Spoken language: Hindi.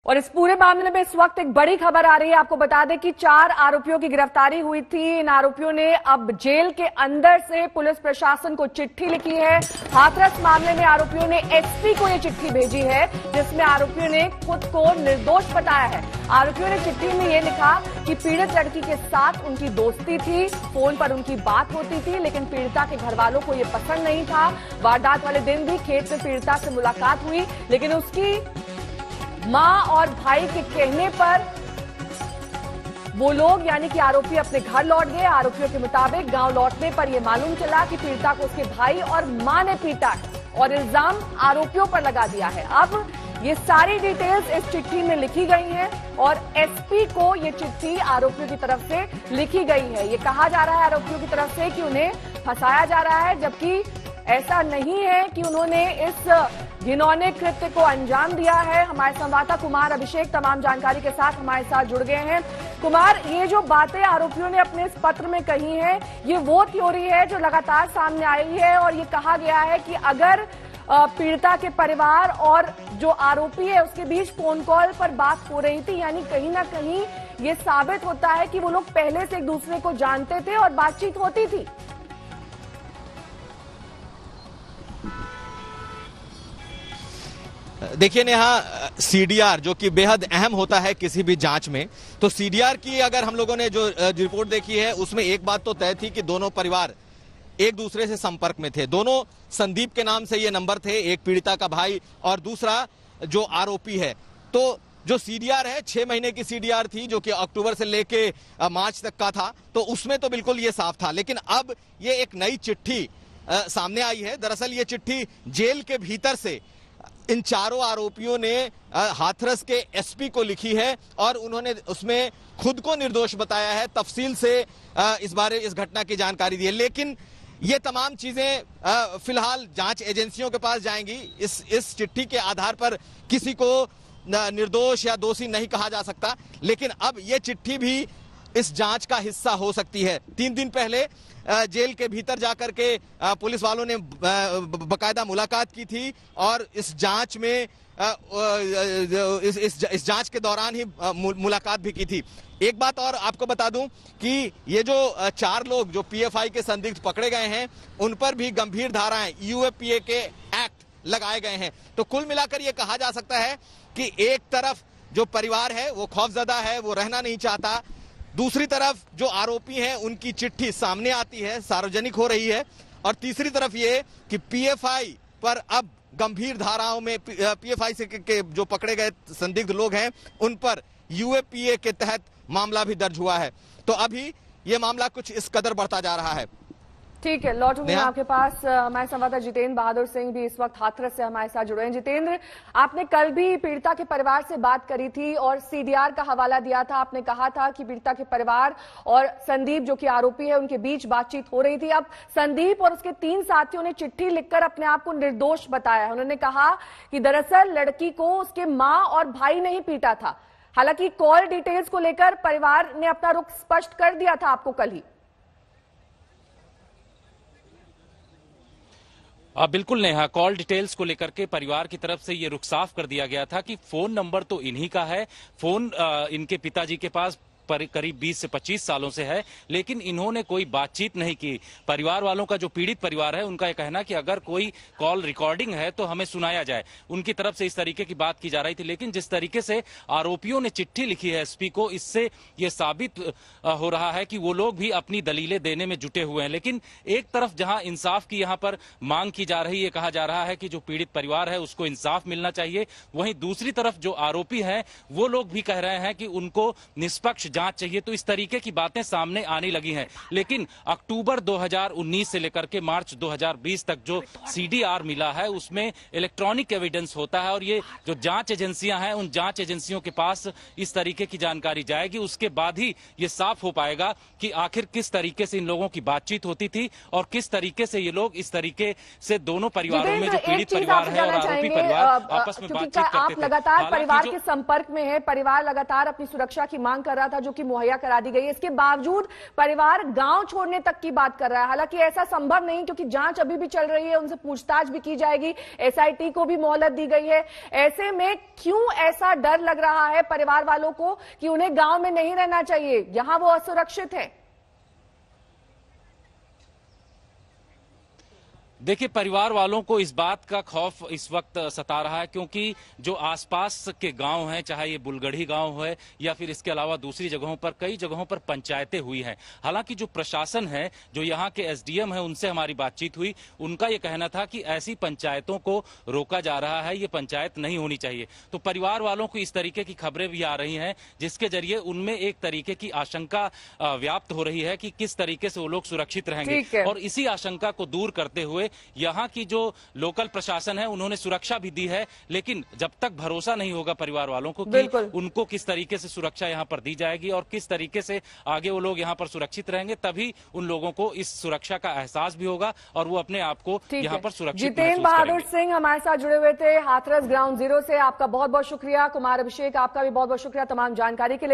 और इस पूरे मामले में इस वक्त एक बड़ी खबर आ रही है। आपको बता दें कि 4 आरोपियों की गिरफ्तारी हुई थी। इन आरोपियों ने अब जेल के अंदर से पुलिस प्रशासन को चिट्ठी लिखी है। हाथरस मामले में आरोपियों ने एसपी को यह चिट्ठी भेजी है, जिसमें आरोपियों ने खुद को निर्दोष बताया है। आरोपियों ने चिट्ठी में यह लिखा कि पीड़ित लड़की के साथ उनकी दोस्ती थी, फोन पर उनकी बात होती थी, लेकिन पीड़िता के घर वालों को यह पसंद नहीं था। वारदात वाले दिन भी खेत में पीड़िता से मुलाकात हुई, लेकिन उसकी मां और भाई के कहने पर वो लोग यानी कि आरोपी अपने घर लौट गए। आरोपियों के मुताबिक गांव लौटने पर यह मालूम चला कि पीड़िता को उसके भाई और मां ने पीटा है और इल्जाम आरोपियों पर लगा दिया है। अब ये सारी डिटेल्स इस चिट्ठी में लिखी गई हैं और एसपी को ये चिट्ठी आरोपियों की तरफ से लिखी गई है। ये कहा जा रहा है आरोपियों की तरफ से कि उन्हें फंसाया जा रहा है, जबकि ऐसा नहीं है कि उन्होंने इस घिनौने कृत्य को अंजाम दिया है। हमारे संवाददाता कुमार अभिषेक तमाम जानकारी के साथ हमारे साथ जुड़ गए हैं। कुमार, ये जो बातें आरोपियों ने अपने इस पत्र में कही हैं, ये वो थ्योरी है जो लगातार सामने आई है और ये कहा गया है कि अगर पीड़िता के परिवार और जो आरोपी है उसके बीच फोन कॉल पर बात हो रही थी, यानी कहीं ना कहीं ये साबित होता है कि वो लोग पहले से एक दूसरे को जानते थे और बातचीत होती थी। देखिए नेहा, सीडीआर जो कि बेहद अहम होता है किसी भी जांच में, तो सीडीआर की अगर हम लोगों ने जो रिपोर्ट देखी है उसमें एक बात तो तय थी कि दोनों परिवार एक दूसरे से संपर्क में थे। दोनों संदीप के नाम से ये नंबर थे, एक पीड़िता का भाई और दूसरा जो आरोपी है। तो जो सीडीआर है 6 महीने की सीडीआर थी जो कि अक्टूबर से लेके मार्च तक का था, तो उसमें तो बिल्कुल ये साफ था। लेकिन अब ये एक नई चिट्ठी सामने आई है। दरअसल ये चिट्ठी जेल के भीतर से इन चारों आरोपियों ने हाथरस के एसपी को लिखी है और उन्होंने उसमें खुद को निर्दोष बताया है। तफसील से इस घटना की जानकारी दी है, लेकिन ये तमाम चीजें फिलहाल जांच एजेंसियों के पास जाएंगी। इस चिट्ठी के आधार पर किसी को निर्दोष या दोषी नहीं कहा जा सकता, लेकिन अब ये चिट्ठी भी इस जांच का हिस्सा हो सकती है। 3 दिन पहले जेल के भीतर जाकर के पुलिस वालों ने बकायदा मुलाकात की थी और इस जांच में इस जांच के दौरान ही मुलाकात भी की थी। एक बात और आपको बता दूं कि ये जो 4 लोग जो पीएफआई के संदिग्ध पकड़े गए हैं, उन पर भी गंभीर धाराएं यूएपीए के एक्ट लगाए गए हैं। तो कुल मिलाकर ये कहा जा सकता है कि एक तरफ जो परिवार है वो खौफजदा है, वो रहना नहीं चाहता, दूसरी तरफ जो आरोपी हैं उनकी चिट्ठी सामने आती है, सार्वजनिक हो रही है, और तीसरी तरफ ये कि पीएफआई पर अब गंभीर धाराओं में पीएफआई से के जो पकड़े गए संदिग्ध लोग हैं उन पर यूएपीए के तहत मामला भी दर्ज हुआ है। तो अभी ये मामला कुछ इस कदर बढ़ता जा रहा है। ठीक है, लौटूंगी मैं आपके पास। हमारे संवाददाता जितेंद्र बहादुर सिंह भी इस वक्त हाथरस से हमारे साथ जुड़े हैं। जितेंद्र, आपने कल भी पीड़िता के परिवार से बात करी थी और सीडीआर का हवाला दिया था। आपने कहा था कि पीड़िता के परिवार और संदीप जो कि आरोपी है उनके बीच बातचीत हो रही थी। अब संदीप और उसके 3 साथियों ने चिट्ठी लिखकर अपने आप को निर्दोष बताया है। उन्होंने कहा कि दरअसल लड़की को उसके मां और भाई ने ही पीटा था। हालांकि कॉल डिटेल्स को लेकर परिवार ने अपना रुख स्पष्ट कर दिया था आपको कल ही। बिल्कुल नेहा, कॉल डिटेल्स को लेकर के परिवार की तरफ से ये रुख साफ कर दिया गया था कि फोन नंबर तो इन्हीं का है, फोन इनके पिताजी के पास करीब 20 से 25 सालों से है, लेकिन इन्होंने कोई बातचीत नहीं की। परिवार वालों का जो पीड़ित परिवार है उनका यह कहना कि अगर कोई कॉल रिकॉर्डिंग है तो हमें सुनाया जाए। उनकी तरफ से इस तरीके की बात की जा रही थी, लेकिन जिस तरीके से आरोपियों ने चिट्ठी लिखी है एसपी को, इससे यह साबित हो रहा है कि वो लोग भी अपनी दलीलें देने में जुटे हुए हैं। लेकिन एक तरफ जहां इंसाफ की यहां पर मांग की जा रही है, कहा जा रहा है कि जो पीड़ित परिवार है उसको इंसाफ मिलना चाहिए, वहीं दूसरी तरफ जो आरोपी है वो लोग भी कह रहे हैं कि उनको निष्पक्ष जांच चाहिए। तो इस तरीके की बातें सामने आने लगी हैं। लेकिन अक्टूबर 2019 से लेकर के मार्च 2020 तक जो सीडीआर मिला है उसमें इलेक्ट्रॉनिक एविडेंस होता है और ये जो जांच एजेंसियां हैं उन जांच एजेंसियों के पास इस तरीके की जानकारी जाएगी। उसके बाद ही ये साफ हो पाएगा कि आखिर किस तरीके से इन लोगों की बातचीत होती थी और किस तरीके से ये लोग इस तरीके से दोनों परिवारों में जो पीड़ित परिवार है और आरोपी परिवार आपस में बातचीत करते थे। आप लगातार परिवार के संपर्क में है, परिवार लगातार अपनी सुरक्षा की मांग कर रहा था। जो जो कि मुहैया करा दी गई है। इसके बावजूद परिवार गांव छोड़ने तक की बात कर रहा है। हालांकि ऐसा संभव नहीं, क्योंकि जांच अभी भी चल रही है, उनसे पूछताछ भी की जाएगी, एसआईटी को भी मोहलत दी गई है। ऐसे में क्यों ऐसा डर लग रहा है परिवार वालों को कि उन्हें गांव में नहीं रहना चाहिए, यहां वो असुरक्षित है? देखिए, परिवार वालों को इस बात का खौफ इस वक्त सता रहा है, क्योंकि जो आसपास के गांव हैं, चाहे ये बुलगढ़ी गांव है या फिर इसके अलावा दूसरी जगहों पर, कई जगहों पर पंचायतें हुई हैं। हालांकि जो प्रशासन है, जो यहाँ के एसडीएम है, उनसे हमारी बातचीत हुई। उनका ये कहना था कि ऐसी पंचायतों को रोका जा रहा है, ये पंचायत नहीं होनी चाहिए। तो परिवार वालों को इस तरीके की खबरें भी आ रही हैं, जिसके जरिए उनमें एक तरीके की आशंका व्याप्त हो रही है कि किस तरीके से वो लोग सुरक्षित रहेंगे। और इसी आशंका को दूर करते हुए यहाँ की जो लोकल प्रशासन है, उन्होंने सुरक्षा भी दी है, लेकिन जब तक भरोसा नहीं होगा परिवार वालों को कि उनको किस तरीके से सुरक्षा यहाँ पर दी जाएगी और किस तरीके से आगे वो लोग यहाँ पर सुरक्षित रहेंगे, तभी उन लोगों को इस सुरक्षा का एहसास भी होगा और वो अपने आप को यहाँ पर सुरक्षित महसूस करेंगे। जितेंद्र बहादुर सिंह हमारे साथ जुड़े हुए थे हाथरस ग्राउंड जीरो से। आपका बहुत बहुत शुक्रिया। कुमार अभिषेक, आपका भी बहुत बहुत शुक्रिया तमाम जानकारी के लिए।